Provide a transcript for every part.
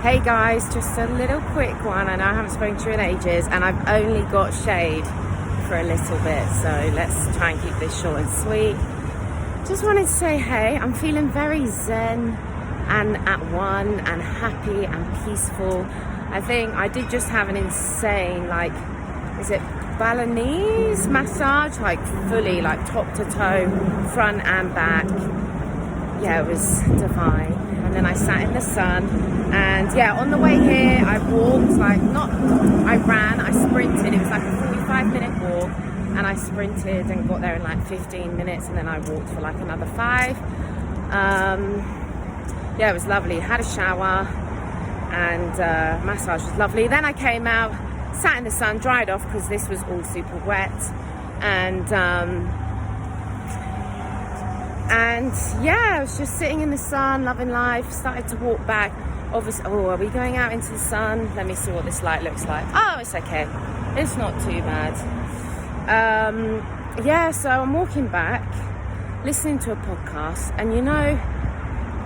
Hey guys, just a little quick one. I know I haven't spoken to you in ages and I've only got shade for a little bit, so let's try and keep this short and sweet. Just wanted to say hey, I'm feeling very zen and at one and happy and peaceful. I think I did just have an insane, is it Balinese massage, fully, top to toe, front and back. Yeah, it was divine. And then I sat in the sun, and on the way here I walked, I ran, I sprinted. It was like a 45-minute walk, and I sprinted and got there in 15 minutes, and then I walked for another 5. It was lovely. Had a shower, and massage was lovely. Then I came out, sat in the sun, dried off because this was all super wet, and I was just sitting in the sun, loving life. Started to walk back. Obviously, are we going out into the sun? Let me see what this light looks like. Oh, it's okay. It's not too bad. So I'm walking back, listening to a podcast, and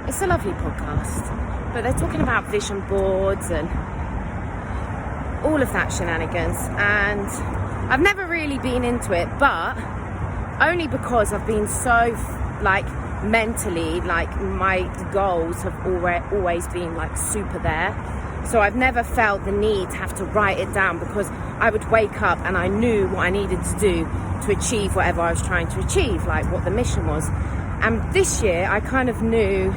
it's a lovely podcast, but they're talking about vision boards and all of that shenanigans, and I've never really been into it, but only because I've been so mentally, my goals have always been super there, so I've never felt the need to have to write it down, because I would wake up and I knew what I needed to do to achieve whatever I was trying to achieve, what the mission was. And this year I kind of knew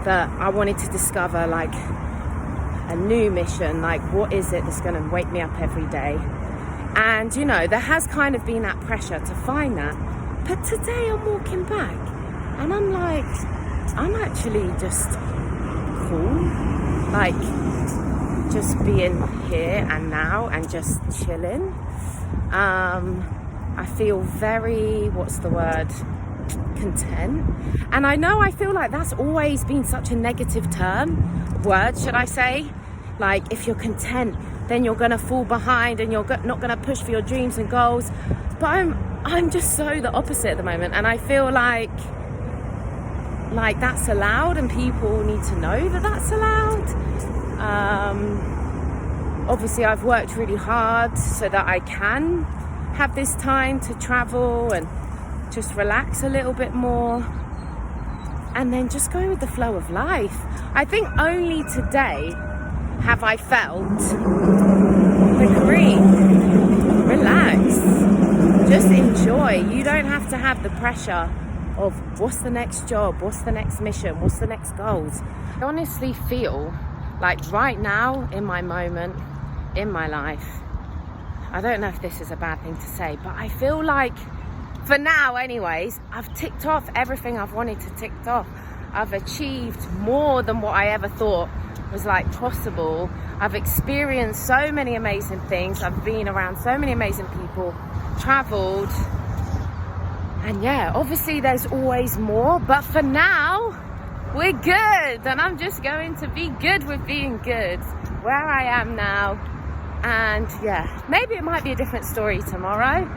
that I wanted to discover a new mission, what is it that's going to wake me up every day. And there has kind of been that pressure to find that, but today I'm walking back and I'm I'm actually just cool, just being here and now and just chilling. I feel very, content. And I feel that's always been such a negative word, should I say. If you're content, then you're gonna fall behind and you're not gonna push for your dreams and goals. But I'm just so the opposite at the moment, and I feel like that's allowed, and people need to know that that's allowed. Obviously I've worked really hard so that I can have this time to travel and just relax a little bit more, and then just go with the flow of life. I think only today have I felt the green. Relax, just enjoy. You don't have to have the pressure of what's the next job, what's the next mission, what's the next goals. I honestly feel right now in my moment in my life, I don't know if this is a bad thing to say, but I feel for now anyways, I've ticked off everything I've wanted to tick off. I've achieved more than what I ever thought was possible. I've experienced so many amazing things. I've been around so many amazing people, traveled, and obviously there's always more, but for now we're good, and I'm just going to be good with being good where I am now. And maybe it might be a different story tomorrow,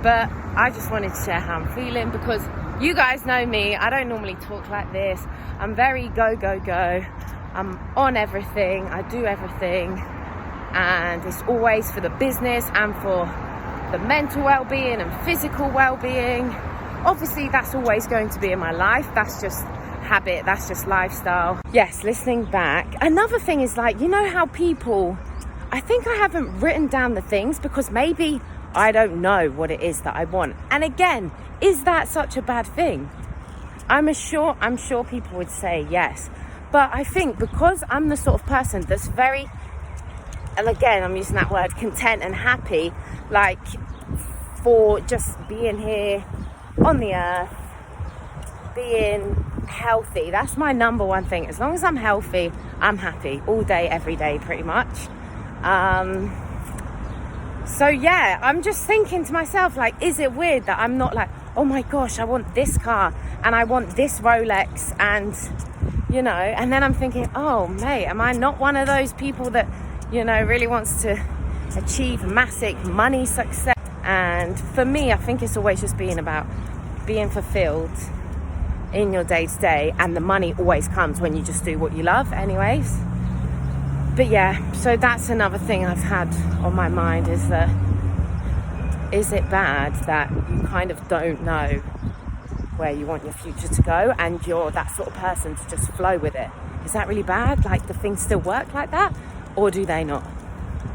but I just wanted to share how I'm feeling, because you guys know me, I don't normally talk like this. I'm very go, go, go. I'm on everything, I do everything, and it's always for the business and for the mental well-being and physical well-being. Obviously that's always going to be in my life, that's just habit, that's just lifestyle. Yes, listening back, another thing is how people, I think I haven't written down the things because maybe I don't know what it is that I want. And again, is that such a bad thing? I'm sure people would say yes, but I think because I'm the sort of person that's very, and again I'm using that word, content and happy, for just being here on the earth, being healthy. That's my number one thing. As long as I'm healthy, I'm happy all day, every day, pretty much. I'm just thinking to myself, is it weird that I'm not oh my gosh, I want this car and I want this Rolex, and and then I'm thinking, oh mate, am I not one of those people that really wants to achieve massive money success? And for me, I think it's always just being about being fulfilled in your day-to-day, and the money always comes when you just do what you love anyways. But yeah, so that's another thing I've had on my mind, is that, is it bad that you kind of don't know where you want your future to go and you're that sort of person to just flow with it? Is that really bad? Like, do things still work like that, or do they not?